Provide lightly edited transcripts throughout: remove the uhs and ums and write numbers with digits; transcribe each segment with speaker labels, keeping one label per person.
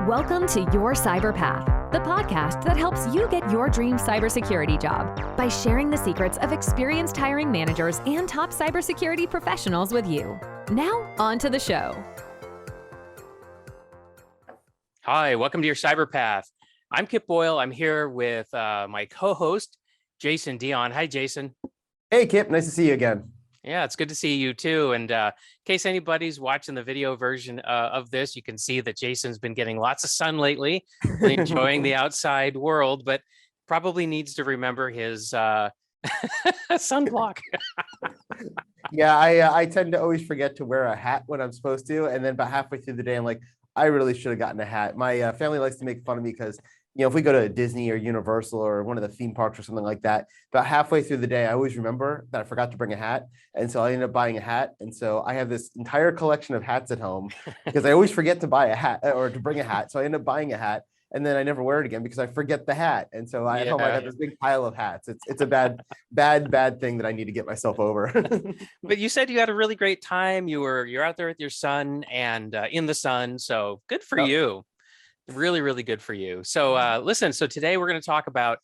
Speaker 1: Welcome to Your Cyber Path, the podcast that helps you get your dream cybersecurity job by sharing the secrets of experienced hiring managers and top cybersecurity professionals with you. Now, on to the show.
Speaker 2: Hi, welcome to Your Cyber Path. I'm Kip Boyle. I'm here with my co-host, Jason Dion. Hi, Jason.
Speaker 3: Hey, Kip. Nice to see you again.
Speaker 2: Yeah, it's good to see you too. And in case anybody's watching the video version of this, you can see that Jason's been getting lots of sun lately, really enjoying the outside world, but probably needs to remember his sunblock.
Speaker 3: Yeah, I tend to always forget to wear a hat when I'm supposed to. And then about halfway through the day, I'm like, I really should have gotten a hat. My family likes to make fun of me because, if we go to Disney or Universal or one of the theme parks or something like that, about halfway through the day, I always remember that I forgot to bring a hat. And so I ended up buying a hat. And so I have this entire collection of hats at home because I always forget to buy a hat or to bring a hat. So I end up buying a hat and then I never wear it again because I forget the hat. And so at home, I got this big pile of hats. It's a bad thing that I need to get myself over.
Speaker 2: But you said you had a really great time. You're out there with your son and in the sun. So good for you. Really, really good for you. So listen, so today we're going to talk about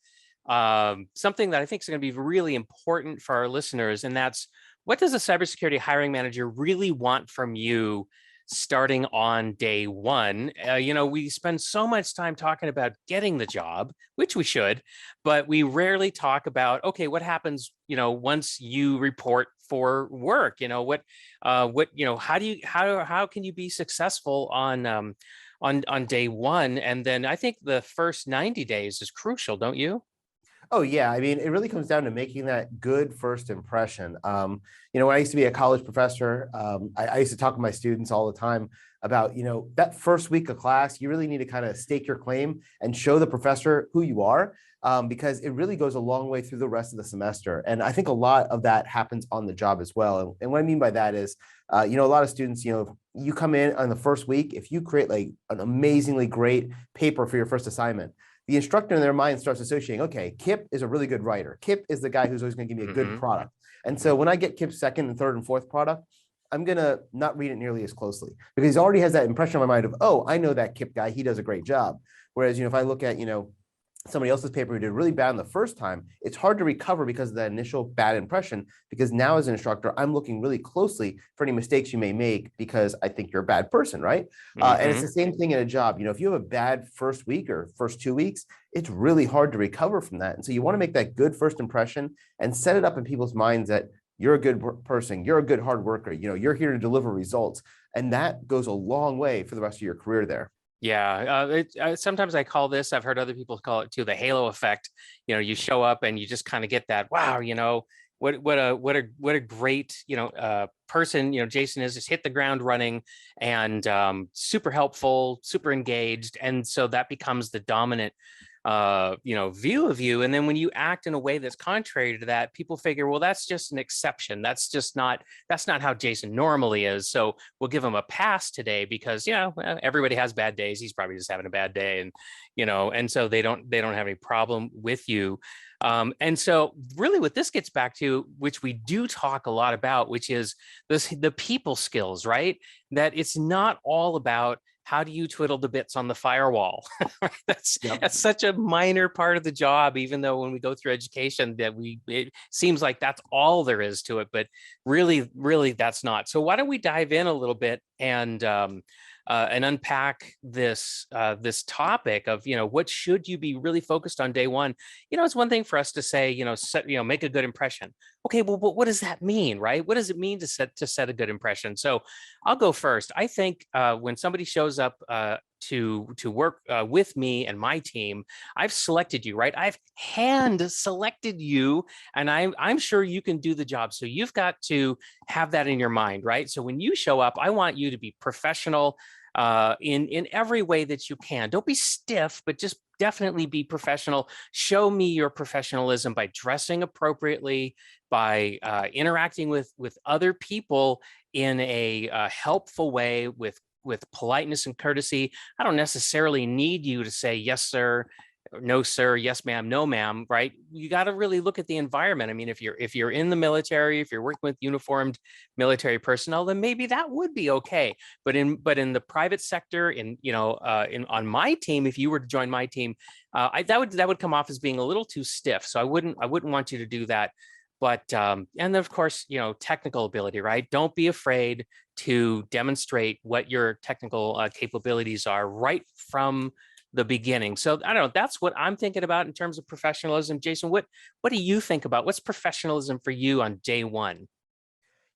Speaker 2: something that I think is going to be really important for our listeners. And that's, what does a cybersecurity hiring manager really want from you starting on day one? We spend so much time talking about getting the job, which we should, but we rarely talk about, okay, what happens, once you report for work? How can you be successful on day one? And then I think the first 90 days is crucial, don't you?
Speaker 3: Oh, yeah. I mean, it really comes down to making that good first impression. When I used to be a college professor, I used to talk to my students all the time about, that first week of class, you really need to kind of stake your claim and show the professor who you are, because it really goes a long way through the rest of the semester. And I think a lot of that happens on the job as well. And what I mean by that is, a lot of students, you come in on the first week, if you create like an amazingly great paper for your first assignment, the instructor in their mind starts associating, okay, Kip is a really good writer. Kip is the guy who's always going to give me a good product. And so when I get Kip's second and third and fourth product, I'm going to not read it nearly as closely because he already has that impression in my mind of, oh, I know that Kip guy, he does a great job. Whereas, if I look at, somebody else's paper who did really bad in the first time, it's hard to recover because of that initial bad impression, because now as an instructor, I'm looking really closely for any mistakes you may make because I think you're a bad person, right? And it's the same thing in a job. If you have a bad first week or first 2 weeks, it's really hard to recover from that. And so you want to make that good first impression and set it up in people's minds that you're a good person, you're a good hard worker, you're here to deliver results. And that goes a long way for the rest of your career there.
Speaker 2: Yeah, sometimes I call this, I've heard other people call it too, the halo effect. You show up and you just kind of get that, wow, what a great, person, Jason is, just hit the ground running and super helpful, super engaged. And so that becomes the dominant view of you. And then when you act in a way that's contrary to that, people figure, well, that's just an exception. That's not how Jason normally is. So we'll give him a pass today because, everybody has bad days. He's probably just having a bad day. And, and so they don't have any problem with you. And so really what this gets back to, which we do talk a lot about, which is the people skills, right? That it's not all about how do you twiddle the bits on the firewall? That's such a minor part of the job, even though when we go through education it seems like that's all there is to it, but really that's not. So why don't we dive in a little bit and unpack this topic of, what should you be really focused on day one? It's one thing for us to say, make a good impression. Okay, well, what does that mean, right? What does it mean to set a good impression? So I'll go first. I think when somebody shows up to work with me and my team, I've selected you, right? I've hand selected you, and I'm sure you can do the job. So you've got to have that in your mind, right? So when you show up, I want you to be professional in every way that you can. Don't be stiff, but just definitely be professional. Show me your professionalism by dressing appropriately, by interacting with other people in a helpful way with politeness and courtesy. I don't necessarily need you to say, yes, sir, no sir, yes ma'am, no ma'am, right? You got to really look at the environment. I mean, if you're in the military, if you're working with uniformed military personnel, then maybe that would be okay. But in the private sector, in on my team, if you were to join my team, that would come off as being a little too stiff. So I wouldn't want you to do that. But and of course, technical ability, right? Don't be afraid to demonstrate what your technical capabilities are right from the beginning. So I don't know. That's what I'm thinking about in terms of professionalism. Jason, what do you think about what's professionalism for you on day one?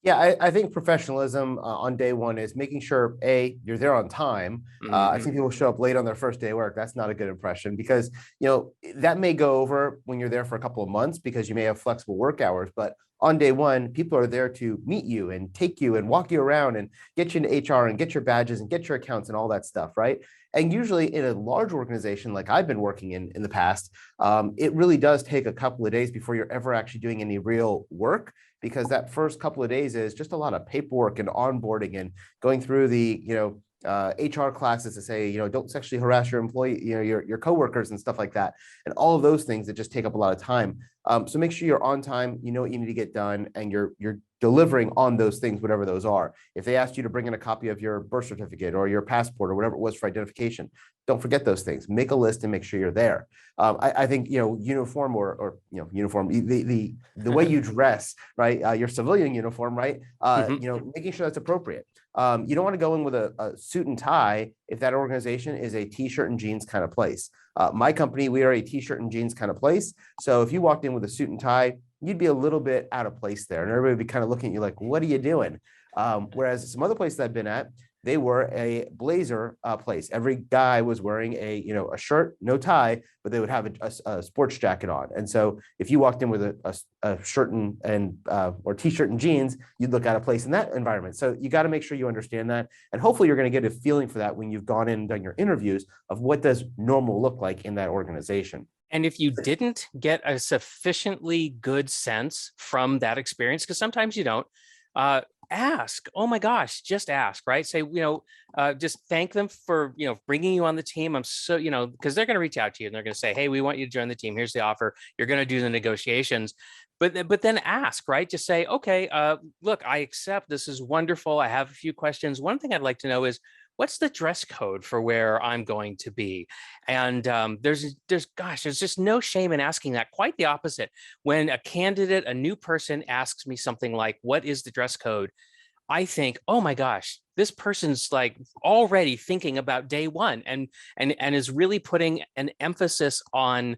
Speaker 3: Yeah, I think professionalism on day one is making sure you're there on time. I think people show up late on their first day of work. That's not a good impression because that may go over when you're there for a couple of months because you may have flexible work hours. But on day one, people are there to meet you and take you and walk you around and get you into HR and get your badges and get your accounts and all that stuff, right? And usually in a large organization like I've been working in the past, it really does take a couple of days before you're ever actually doing any real work, because that first couple of days is just a lot of paperwork and onboarding and going through the HR classes to say don't sexually harass your employee, your coworkers and stuff like that, and all of those things that just take up a lot of time. So make sure you're on time, you know what you need to get done, and you're delivering on those things, whatever those are. If they asked you to bring in a copy of your birth certificate or your passport or whatever it was for identification, don't forget those things. Make a list and make sure you're there. I think uniform or uniform, the way you dress, right? Your civilian uniform, right? Making sure that's appropriate. You don't want to go in with a suit and tie if that organization is a t-shirt and jeans kind of place. My company, we are a t-shirt and jeans kind of place. So if you walked in with a suit and tie, you'd be a little bit out of place there, and everybody would be kind of looking at you like, what are you doing? Whereas some other places I've been at, they were a blazer place. Every guy was wearing a shirt, no tie, but they would have a sports jacket on. And so if you walked in with a shirt and or t-shirt and jeans, you'd look out of place in that environment. So you got to make sure you understand that, and hopefully you're going to get a feeling for that when you've gone in and done your interviews of what does normal look like in that organization.
Speaker 2: And if you didn't get a sufficiently good sense from that experience, because sometimes you don't, ask. Oh my gosh, just ask, right? Say, just thank them for, bringing you on the team. I'm so, because they're going to reach out to you and they're going to say, hey, we want you to join the team. Here's the offer. You're going to do the negotiations. But then ask, right? Just say, okay, look, I accept. This is wonderful. I have a few questions. One thing I'd like to know is, what's the dress code for where I'm going to be? And there's just no shame in asking that. Quite the opposite. When a candidate, a new person asks me something like, what is the dress code? I think, oh my gosh, this person's like already thinking about day one and is really putting an emphasis on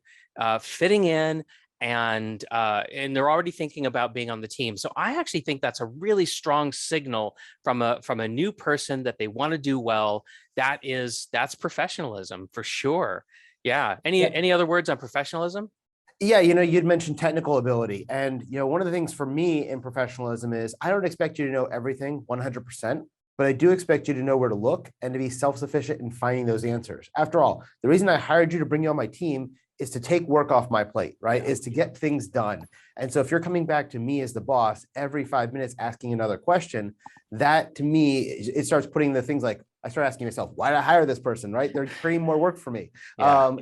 Speaker 2: fitting in, and they're already thinking about being on the team. So I actually think that's a really strong signal from a new person that they want to do well. That's professionalism for sure. Yeah. Any other words on professionalism?
Speaker 3: Yeah, you'd mentioned technical ability. And, one of the things for me in professionalism is I don't expect you to know everything 100%, but I do expect you to know where to look and to be self-sufficient in finding those answers. After all, the reason I hired you to bring you on my team is to take work off my plate, right? Is to get things done. And so if you're coming back to me as the boss every 5 minutes asking another question, that to me, it starts putting the things like, I start asking myself, why did I hire this person, right? They're creating more work for me. Yeah.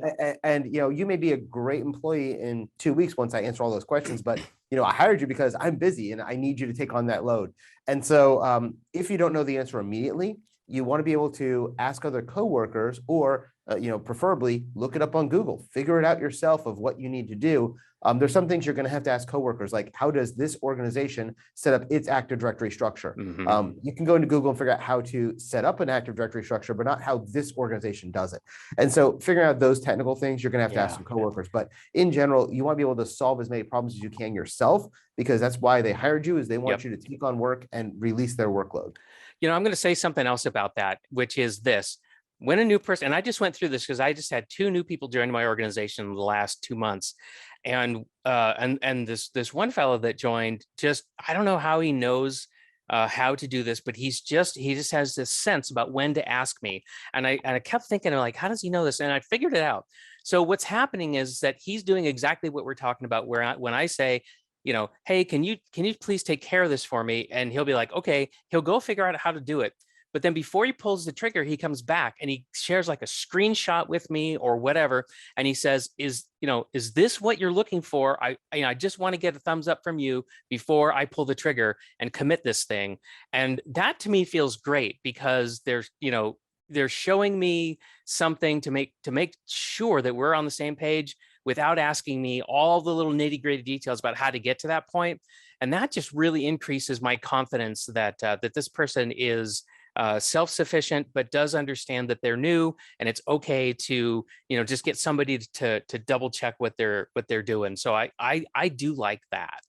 Speaker 3: And you may be a great employee in 2 weeks once I answer all those questions, but I hired you because I'm busy and I need you to take on that load. And so if you don't know the answer immediately, you want to be able to ask other coworkers or preferably look it up on Google, figure it out yourself of what you need to do. There's some things you're going to have to ask coworkers, like how does this organization set up its Active Directory structure? You can go into Google and figure out how to set up an Active Directory structure, but not how this organization does it. And so figuring out those technical things, you're going to have to ask some coworkers. But in general, you want to be able to solve as many problems as you can yourself, because that's why they hired you, is they want you to take on work and release their workload.
Speaker 2: I'm going to say something else about that, which is this. When a new person, and I just went through this because I just had 2 new people join my organization in the last 2 months. And this one fellow that joined, just, I don't know how he knows how to do this, but he just has this sense about when to ask me. And I kept thinking, like, how does he know this? And I figured it out. So what's happening is that he's doing exactly what we're talking about, where when I say, hey, can you please take care of this for me? And he'll be like, okay, he'll go figure out how to do it. But then before he pulls the trigger, he comes back and he shares like a screenshot with me or whatever. And he says, is this what you're looking for? I just want to get a thumbs up from you before I pull the trigger and commit this thing. And that to me feels great, because they're showing me something to make sure that we're on the same page without asking me all the little nitty-gritty details about how to get to that point. And that just really increases my confidence that this person is self-sufficient, but does understand that they're new, and it's okay to just get somebody to double check what they're doing. So I do like that.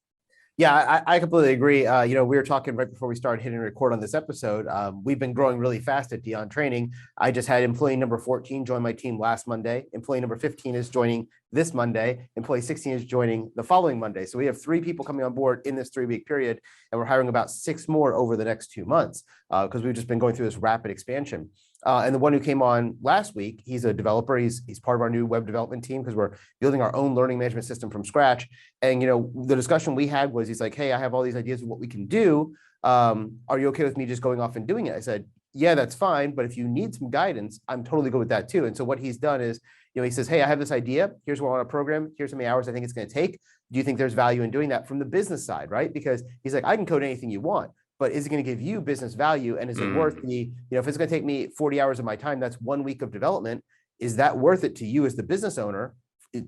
Speaker 3: Yeah, I completely agree. We were talking right before we started hitting record on this episode. We've been growing really fast at Dion Training. I just had employee number 14 join my team last Monday. Employee number 15 is joining this Monday. Employee 16 is joining the following Monday. So we have 3 people coming on board in this 3-week period, and we're hiring about 6 more over the next 2 months because we've just been going through this rapid expansion. And the one who came on last week, he's a developer. He's part of our new web development team because we're building our own learning management system from scratch. And, the discussion we had was, he's like, hey, I have all these ideas of what we can do. Are you okay with me just going off and doing it? I said, yeah, that's fine. But if you need some guidance, I'm totally good with that too. And so what he's done is, he says, hey, I have this idea. Here's what I want to program. Here's how many hours I think it's going to take. Do you think there's value in doing that from the business side, right? Because he's like, I can code anything you want, but is it going to give you business value? And is it worth the, if it's going to take me 40 hours of my time, that's 1 week of development. Is that worth it to you as the business owner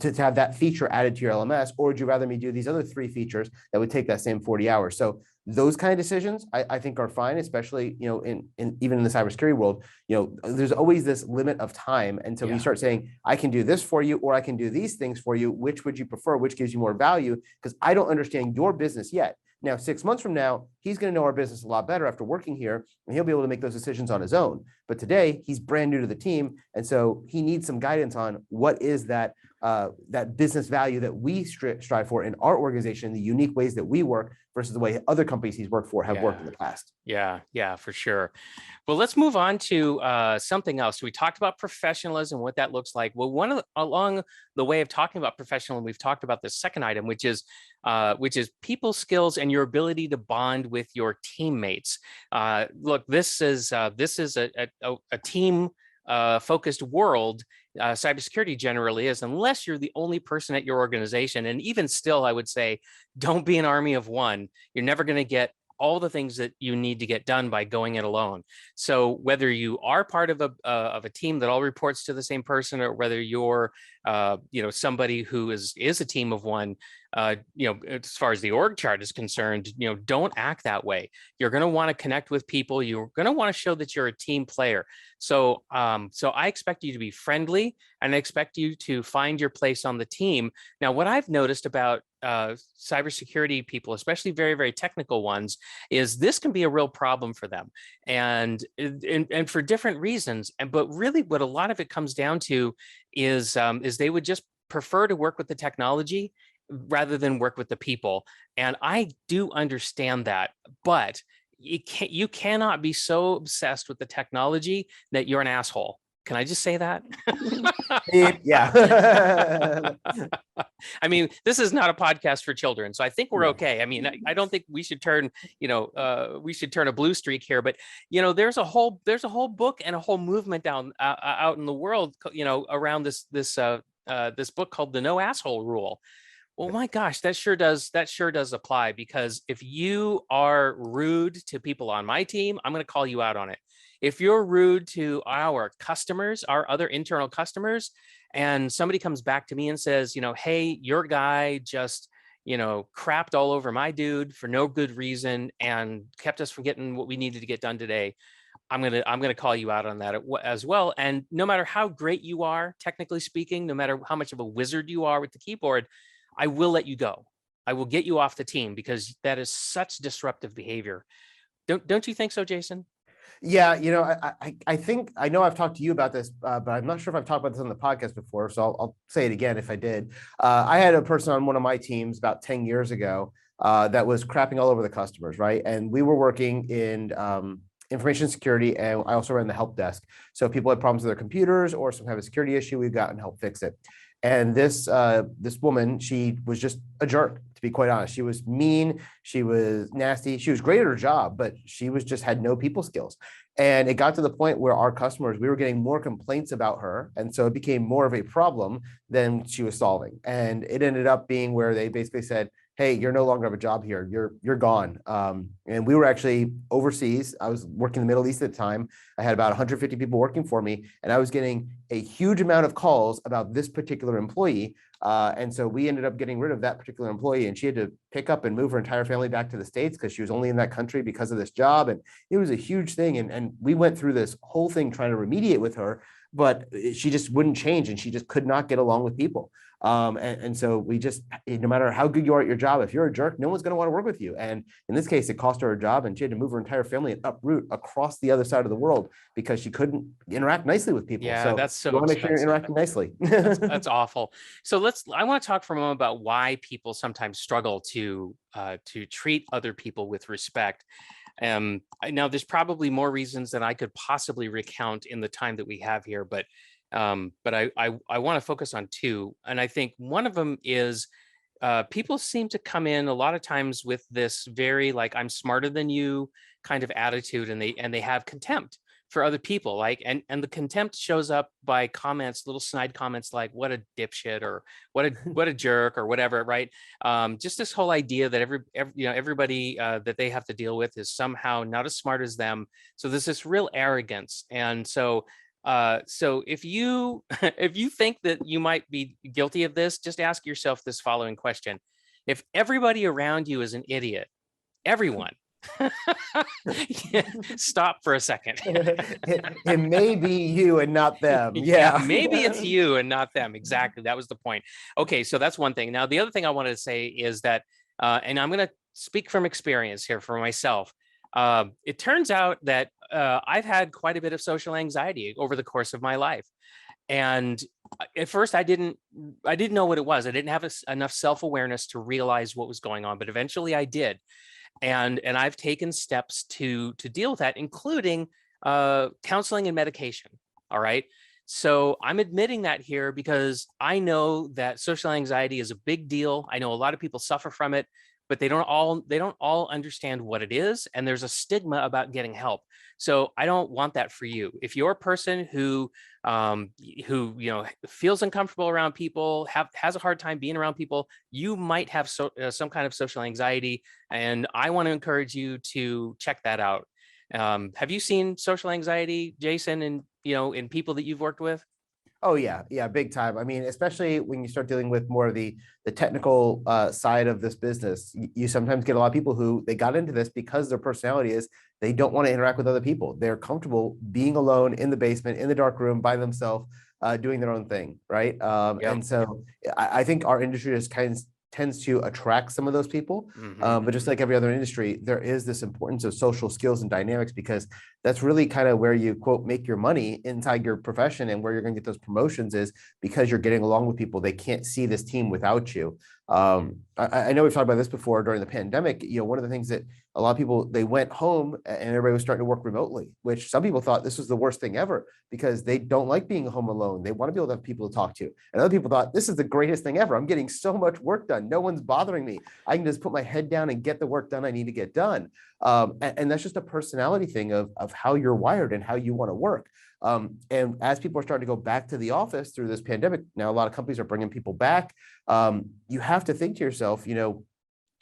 Speaker 3: to have that feature added to your LMS? Or would you rather me do these other 3 features that would take that same 40 hours? So those kind of decisions I think are fine, especially, in even in the cybersecurity world, there's always this limit of time. And so when you start saying, I can do this for you, or I can do these things for you, which would you prefer? Which gives you more value? Because I don't understand your business yet. Now, 6 months from now, he's going to know our business a lot better after working here, and he'll be able to make those decisions on his own. But today, he's brand new to the team, and so he needs some guidance on what is that business value that we strive for in our organization, the unique ways that we work versus the way other companies he's worked for have worked in the past.
Speaker 2: Yeah, for sure. Well, let's move on to something else. We talked about professionalism, what that looks like. Well, along the way of talking about professionalism, we've talked about the second item, which is people skills and your ability to bond with your teammates. Look, this is a team focused world. Cybersecurity generally is, unless you're the only person at your organization. And even still, I would say, don't be an army of one. You're never going to get all the things that you need to get done by going it alone. So whether you are part of a team that all reports to the same person, or whether you're somebody who is a team of one, as far as the org chart is concerned, don't act that way. You're going to want to connect with people. You're going to want to show that you're a team player. So I expect you to be friendly, and I expect you to find your place on the team. Now, what I've noticed about cybersecurity people, especially very, very technical ones, is this can be a real problem for them, and for different reasons. But really, what a lot of it comes down to is they would just prefer to work with the technology rather than work with the people. And I do understand that, but you cannot be so obsessed with the technology that you're an asshole. Can I just say that?
Speaker 3: Yeah.
Speaker 2: I mean, this is not a podcast for children, so I think we're okay. I mean, I don't think we should turn a blue streak here, but there's a whole book and a whole movement out in the world, around this book called The No Asshole Rule. Well, my gosh, that sure does apply, because if you are rude to people on my team, I'm going to call you out on it. If you're rude to our customers, our other internal customers, and somebody comes back to me and says, hey, your guy just, crapped all over my dude for no good reason and kept us from getting what we needed to get done today, I'm gonna call you out on that as well. And no matter how great you are, technically speaking, no matter how much of a wizard you are with the keyboard, I will let you go. I will get you off the team, because that is such disruptive behavior. Don't you think so, Jason?
Speaker 3: Yeah, I think, I know I've talked to you about this, but I'm not sure if I've talked about this on the podcast before, so I'll say it again if I did. I had a person on one of my teams about 10 years ago that was crapping all over the customers, right? And we were working in information security, and I also ran the help desk. So if people had problems with their computers or some kind of security issue, we'd go out and help fix it. And this woman, she was just a jerk, to be quite honest. She was mean, she was nasty, she was great at her job, but she was just had no people skills. And it got to the point where our customers, we were getting more complaints about her. And so it became more of a problem than she was solving. And it ended up being where they basically said, hey, you're no longer have a job here. You're gone. And we were actually overseas. I was working in the Middle East at the time. I had about 150 people working for me, and I was getting a huge amount of calls about this particular employee. And so we ended up getting rid of that particular employee, and she had to pick up and move her entire family back to the States because she was only in that country because of this job. And it was a huge thing. And we went through this whole thing trying to remediate with her, but she just wouldn't change, and she just could not get along with people. And so we just, no matter how good you are at your job, if you're a jerk, no one's going to want to work with you. And in this case, it cost her a job, and she had to move her entire family and uproot across the other side of the world because she couldn't interact nicely with people.
Speaker 2: Yeah, that's so
Speaker 3: you want to make sure you're interacting nicely.
Speaker 2: That's awful. So I want to talk for a moment about why people sometimes struggle to treat other people with respect. Now there's probably more reasons than I could possibly recount in the time that we have here, but I want to focus on two. And I think one of them is people seem to come in a lot of times with this very like, I'm smarter than you kind of attitude, and they have contempt for other people, like, and the contempt shows up by comments, little snide comments like "what a dipshit" or "what a jerk" or whatever, right? Just this whole idea that everybody that they have to deal with is somehow not as smart as them. So there's this real arrogance, and so if you if you think that you might be guilty of this, just ask yourself this following question: if everybody around you is an idiot, everyone. Stop for a second.
Speaker 3: It may be you and not them. Yeah.
Speaker 2: Maybe it's you and not them. Exactly. That was the point. Okay, so that's one thing. Now, the other thing I wanted to say is that, and I'm going to speak from experience here for myself. It turns out that I've had quite a bit of social anxiety over the course of my life. And at first I didn't know what it was. I didn't have enough self-awareness to realize what was going on, but eventually I did. And I've taken steps to deal with that, including counseling and medication. All right. So I'm admitting that here because I know that social anxiety is a big deal. I know a lot of people suffer from it, but they don't all understand what it is. And there's a stigma about getting help. So I don't want that for you. If you're a person who feels uncomfortable around people, has a hard time being around people, you might have some kind of social anxiety. And I want to encourage you to check that out. Have you seen social anxiety, Jason, in people that you've worked with?
Speaker 3: Oh yeah, big time. I mean, especially when you start dealing with more of the technical side of this business, you sometimes get a lot of people who they got into this because their personality is they don't want to interact with other people. They're comfortable being alone in the basement, in the dark room by themselves, doing their own thing, right? And so I think our industry just tends to attract some of those people. But just like every other industry, there is this importance of social skills and dynamics, because that's really kind of where you, quote, make your money inside your profession, and where you're going to get those promotions is because you're getting along with people. They can't see this team without you. I know we've talked about this before during the pandemic. One of the things that a lot of people, they went home and everybody was starting to work remotely, which some people thought this was the worst thing ever because they don't like being home alone. They want to be able to have people to talk to. And other people thought this is the greatest thing ever. I'm getting so much work done. No one's bothering me. I can just put my head down and get the work done I need to get done. And that's just a personality thing of how you're wired and how you want to work. And as people are starting to go back to the office through this pandemic, now a lot of companies are bringing people back. You have to think to yourself,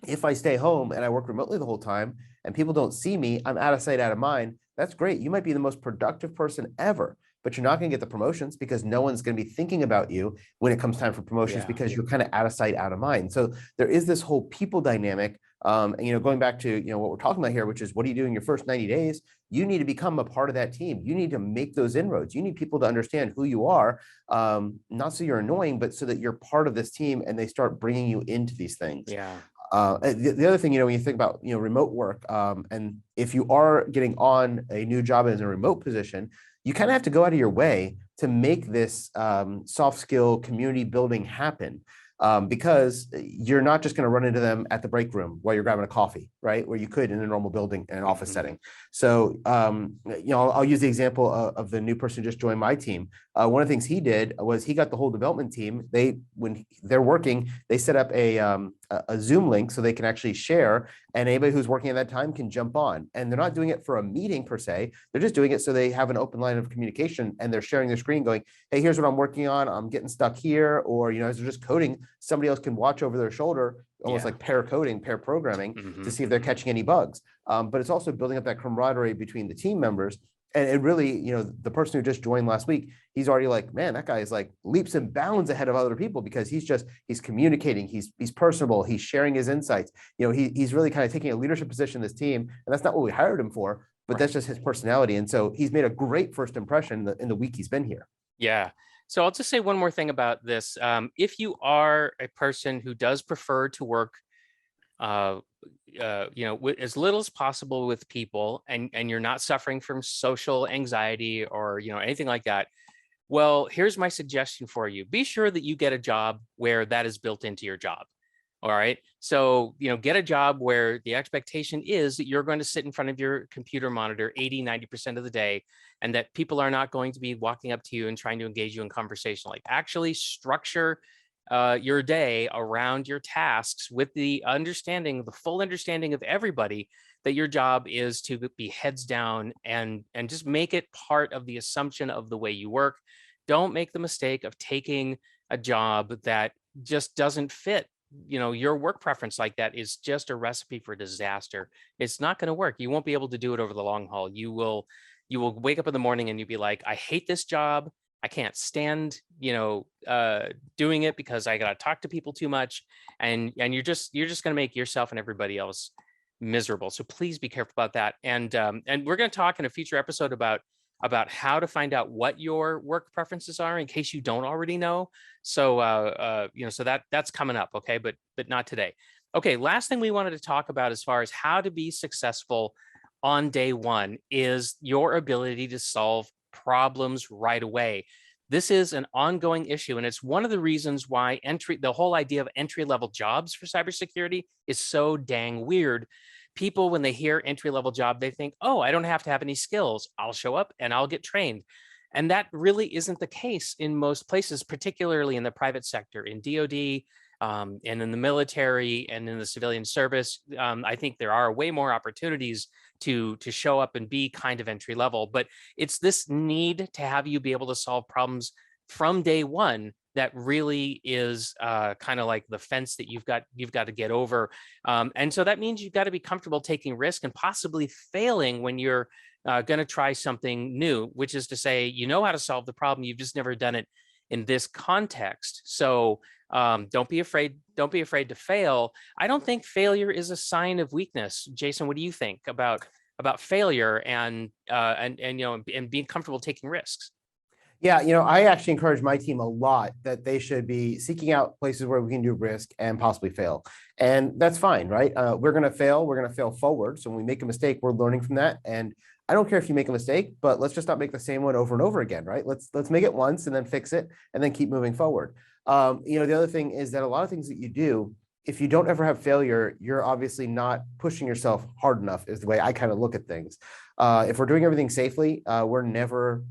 Speaker 3: if I stay home and I work remotely the whole time and people don't see me, I'm out of sight, out of mind. That's great. You might be the most productive person ever, but you're not going to get the promotions because no one's going to be thinking about you when it comes time for promotions because you're kind of out of sight, out of mind. So there is this whole people dynamic. Going back to, what we're talking about here, which is what do you do in your first 90 days? You need to become a part of that team. You need to make those inroads. You need people to understand who you are, not so you're annoying, but so that you're part of this team and they start bringing you into these things.
Speaker 2: Yeah.
Speaker 3: The other thing, when you think about, remote work, and if you are getting on a new job as a remote position, you kind of have to go out of your way to make this soft skill community building happen. Because you're not just going to run into them at the break room while you're grabbing a coffee, right? Where you could in a normal building in an office
Speaker 2: Mhm.
Speaker 3: setting. So, I'll use the example of the new person who just joined my team. One of the things he did was he got the whole development team. When they're working, they set up a Zoom link so they can actually share, and anybody who's working at that time can jump on. And they're not doing it for a meeting per se. They're just doing it so they have an open line of communication, and they're sharing their screen going, hey, here's what I'm working on. I'm getting stuck here. Or, as they're just coding, somebody else can watch over their shoulder, almost
Speaker 2: Yeah.
Speaker 3: like pair coding, pair programming,
Speaker 2: Mhm.
Speaker 3: to see if they're catching any bugs. But it's also building up that camaraderie between the team members. And it really, the person who just joined last week, he's already like, man, that guy is like leaps and bounds ahead of other people, because he's communicating, he's personable, he's sharing his insights. He's really kind of taking a leadership position in this team, and that's not what we hired him for, but that's just his personality. And so he's made a great first impression in the week he's been here.
Speaker 2: Yeah. So I'll just say one more thing about this. If you are a person who does prefer to work, with as little as possible with people, and you're not suffering from social anxiety or, anything like that, well, here's my suggestion for you. Be sure that you get a job where that is built into your job. All right. So, get a job where the expectation is that you're going to sit in front of your computer monitor 80, 90% of the day, and that people are not going to be walking up to you and trying to engage you in conversation. Like, actually structure your day around your tasks with the full understanding of everybody, that your job is to be heads down, and just make it part of the assumption of the way you work. Don't make the mistake of taking a job that just doesn't fit. Your work preference like that is just a recipe for disaster. It's not going to work. You won't be able to do it over the long haul. You will wake up in the morning and you'll be like, I hate this job. I can't stand, doing it because I got to talk to people too much. And you're just going to make yourself and everybody else miserable. So please be careful about that. And we're going to talk in a future episode about how to find out what your work preferences are, in case you don't already know. So, so that's coming up. Okay. But not today. Okay. Last thing we wanted to talk about, as far as how to be successful on day one, is your ability to solve problems right away. This is an ongoing issue, and it's one of the reasons why the whole idea of entry-level jobs for cybersecurity is so dang weird. People, when they hear entry-level job, they think, oh, I don't have to have any skills. I'll show up and I'll get trained. And that really isn't the case in most places, particularly in the private sector, in DoD, and in the military and in the civilian service. I think there are way more opportunities to show up and be kind of entry level, but it's this need to have you be able to solve problems from day one that really is kind of like the fence that you've got to get over. And so that means you've got to be comfortable taking risk and possibly failing when you're going to try something new, which is to say, how to solve the problem, you've just never done it in this context. So don't be afraid to fail. I don't think failure is a sign of weakness. Jason, what do you think about failure and being comfortable taking risks?
Speaker 3: Yeah, I actually encourage my team a lot that they should be seeking out places where we can do risk and possibly fail. And that's fine, right? We're going to fail. We're going to fail forward. So when we make a mistake, we're learning from that. And I don't care if you make a mistake, but let's just not make the same one over and over again, right? Let's make it once and then fix it and then keep moving forward. The other thing is that a lot of things that you do, if you don't ever have failure, you're obviously not pushing yourself hard enough, is the way I kind of look at things. If we're doing everything safely, we're never,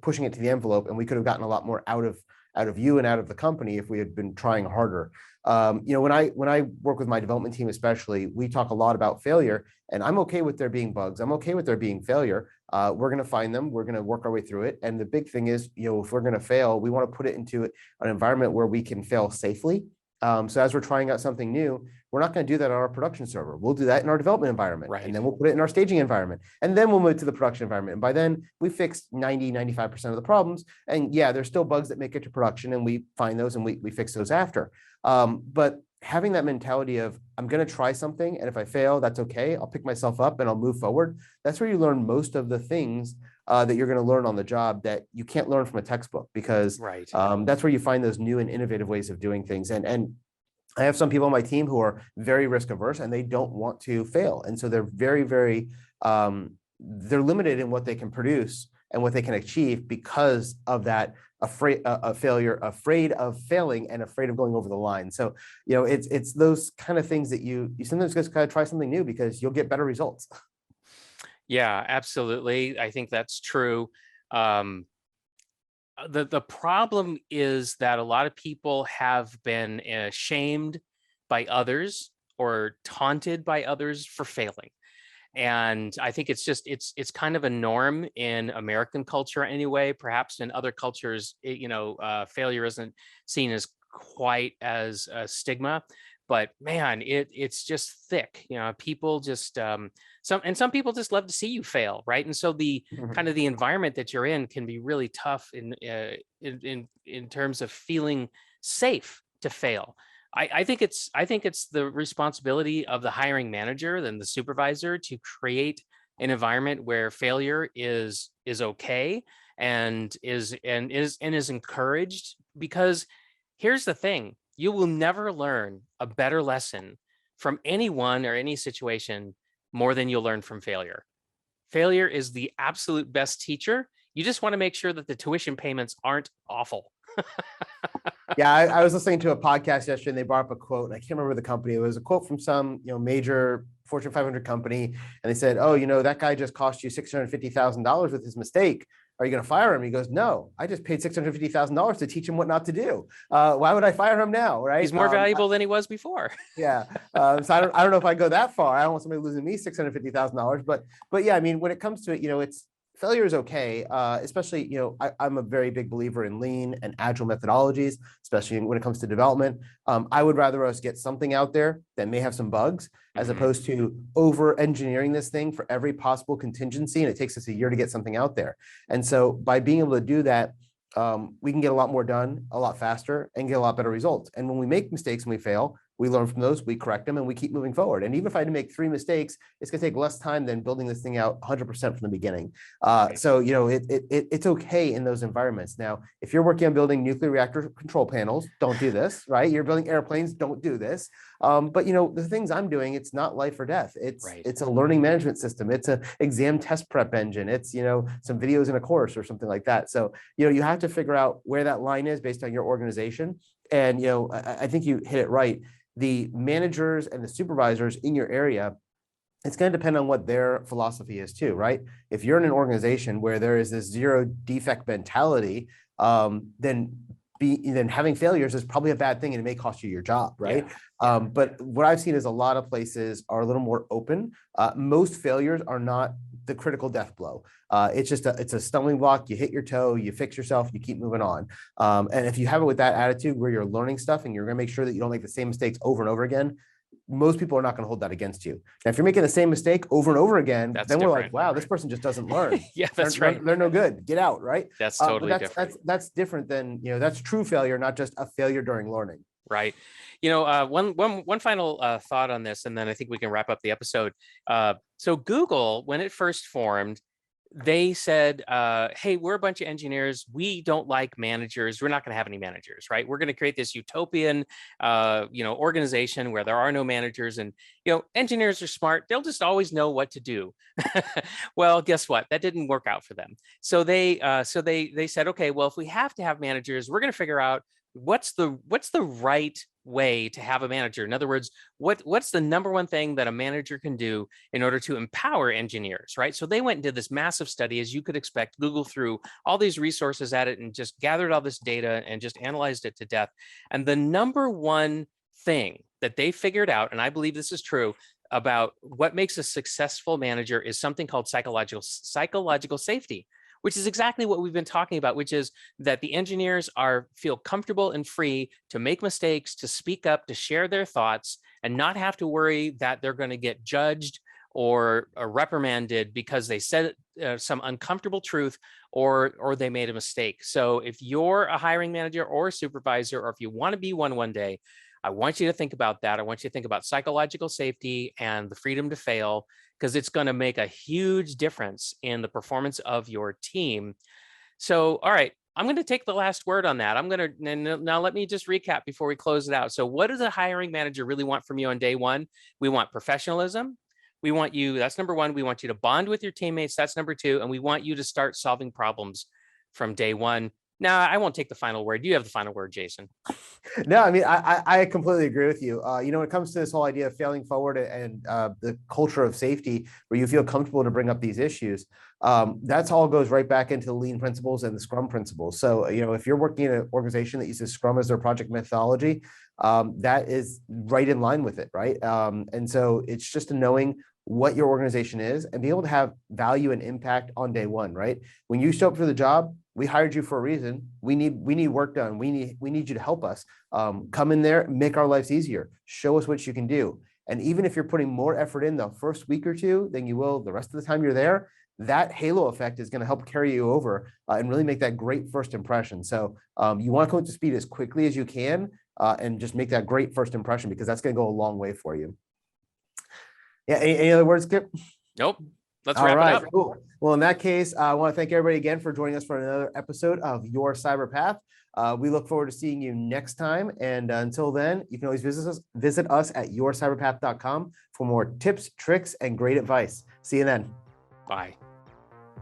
Speaker 3: pushing it to the envelope, and we could have gotten a lot more out of you and out of the company if we had been trying harder. When I work with my development team, especially, we talk a lot about failure, and I'm okay with there being bugs. I'm okay with there being failure. We're going to find them. We're going to work our way through it. And the big thing is, if we're going to fail, we want to put it into an environment where we can fail safely. So as we're trying out something new, we're not going to do that on our production server. We'll do that in our development environment,
Speaker 2: right.
Speaker 3: And then we'll put it in our staging environment, and then we'll move to the production environment. And by then we fixed 90-95% of the problems. And yeah, there's still bugs that make it to production, and we find those and we fix those after. But having that mentality of, I'm going to try something, and if I fail, that's okay. I'll pick myself up and I'll move forward. That's where you learn most of the things that you're going to learn on the job that you can't learn from a textbook, because
Speaker 2: right.
Speaker 3: That's where you find those new and innovative ways of doing things. And I have some people on my team who are very risk averse, and they don't want to fail. And so they're very, very, they're limited in what they can produce. and what they can achieve because of that afraid of failure, afraid of failing, and afraid of going over the line. So, it's those kind of things that you sometimes just gotta try something new because you'll get better results.
Speaker 2: Yeah, absolutely. I think that's true. Um, the problem is that a lot of people have been shamed by others or taunted by others for failing. And I think it's kind of a norm in American culture anyway. Perhaps in other cultures, failure isn't seen as quite as a stigma. But man, it's just thick. People just some people just love to see you fail, right? And so the kind of the environment that you're in can be really tough in terms of feeling safe to fail. I think it's the responsibility of the hiring manager and the supervisor to create an environment where failure is okay and is encouraged. Because here's the thing: you will never learn a better lesson from anyone or any situation more than you'll learn from failure. Failure is the absolute best teacher. You just want to make sure that the tuition payments aren't awful.
Speaker 3: Yeah, I was listening to a podcast yesterday and they brought up a quote, and I can't remember the company. It was a quote from some major Fortune 500 company, and they said, "Oh, that guy just cost you $650,000 with his mistake. Are you going to fire him?" He goes, "No, I just paid $650,000 to teach him what not to do. Why would I fire him now?" Right?
Speaker 2: He's more valuable than he was before.
Speaker 3: Yeah. So I don't know if I go that far. I don't want somebody losing me $650,000, but yeah, I mean, when it comes to it, it's failure is okay. Especially, I'm a very big believer in lean and agile methodologies, especially when it comes to development. I would rather us get something out there that may have some bugs, as opposed to over engineering this thing for every possible contingency. And it takes us a year to get something out there. And so by being able to do that, we can get a lot more done a lot faster and get a lot better results. And when we make mistakes and we fail, we learn from those, we correct them, and we keep moving forward. And even if I had to make 3 mistakes, it's going to take less time than building this thing out 100% from the beginning. So, it's okay in those environments. Now, if you're working on building nuclear reactor control panels, don't do this, right? You're building airplanes, don't do this. But, the things I'm doing, it's not life or death. It's a learning management system. It's an exam test prep engine. It's, some videos in a course or something like that. So, you have to figure out where that line is based on your organization. And, I think you hit it right. The managers and the supervisors in your area, it's going to depend on what their philosophy is too, right? If you're in an organization where there is this zero defect mentality, then having failures is probably a bad thing and it may cost you your job, right? Yeah. But what I've seen is a lot of places are a little more open. Most failures are not the critical death blow. It's just it's a stumbling block. You hit your toe, you fix yourself, you keep moving on. And if you have it with that attitude where you're learning stuff and you're going to make sure that you don't make the same mistakes over and over again, most people are not going to hold that against you. Now, if you're making the same mistake over and over again, then we're like, wow, this person just doesn't learn.
Speaker 2: Yeah, that's right.
Speaker 3: They're no good. Get out, right?
Speaker 2: That's totally different.
Speaker 3: That's different than, that's true failure, not just a failure during learning.
Speaker 2: Right. One final thought on this, and then I think we can wrap up the episode. So Google, when it first formed, they said, hey, we're a bunch of engineers. We don't like managers. We're not going to have any managers, right? We're going to create this utopian, organization where there are no managers, and, engineers are smart. They'll just always know what to do. Well, guess what? That didn't work out for them. So they said, okay, well, if we have to have managers, we're going to figure out what's the right way to have a manager. In other words, what's the number one thing that a manager can do in order to empower engineers, right? So they went and did this massive study, as you could expect. Google threw all these resources at it and just gathered all this data and just analyzed it to death. And the number one thing that they figured out, and I believe this is true, about what makes a successful manager is something called psychological safety, which is exactly what we've been talking about, which is that the engineers feel comfortable and free to make mistakes, to speak up, to share their thoughts, and not have to worry that they're going to get judged or reprimanded because they said some uncomfortable truth or they made a mistake. So if you're a hiring manager or a supervisor, or if you want to be one day, I want you to think about that. I want you to think about psychological safety and the freedom to fail, because it's going to make a huge difference in the performance of your team. So, all right, I'm going to take the last word on that. Now let me just recap before we close it out. So what does a hiring manager really want from you on day one? We want professionalism. We want you, that's number one. We want you to bond with your teammates. That's number two. And we want you to start solving problems from day one. Now, I won't take the final word. You have the final word, Jason.
Speaker 3: No, I mean, I completely agree with you. When it comes to this whole idea of failing forward and the culture of safety, where you feel comfortable to bring up these issues, that's all goes right back into the lean principles and the Scrum principles. So, if you're working in an organization that uses Scrum as their project methodology, that is right in line with it, right? And so it's just a knowing what your organization is and be able to have value and impact on day one, right? When you show up for the job, we hired you for a reason. We need work done. We need you to help us. Come in there, make our lives easier. Show us what you can do. And even if you're putting more effort in the first week or two than you will the rest of the time you're there, that halo effect is going to help carry you over and really make that great first impression. So you want to come up to speed as quickly as you can and just make that great first impression, because that's going to go a long way for you. Yeah. Any other words, Kip?
Speaker 2: Nope. Let's wrap it up.
Speaker 3: Cool. Well, in that case, I want to thank everybody again for joining us for another episode of Your Cyber Path. We look forward to seeing you next time. And until then, you can always visit us at yourcyberpath.com for more tips, tricks, and great advice. See you then.
Speaker 2: Bye.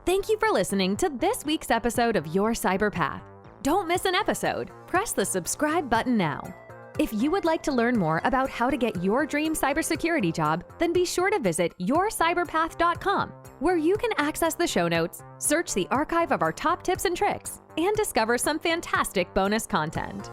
Speaker 1: Thank you for listening to this week's episode of Your Cyber Path. Don't miss an episode. Press the subscribe button now. If you would like to learn more about how to get your dream cybersecurity job, then be sure to visit yourcyberpath.com, where you can access the show notes, search the archive of our top tips and tricks, and discover some fantastic bonus content.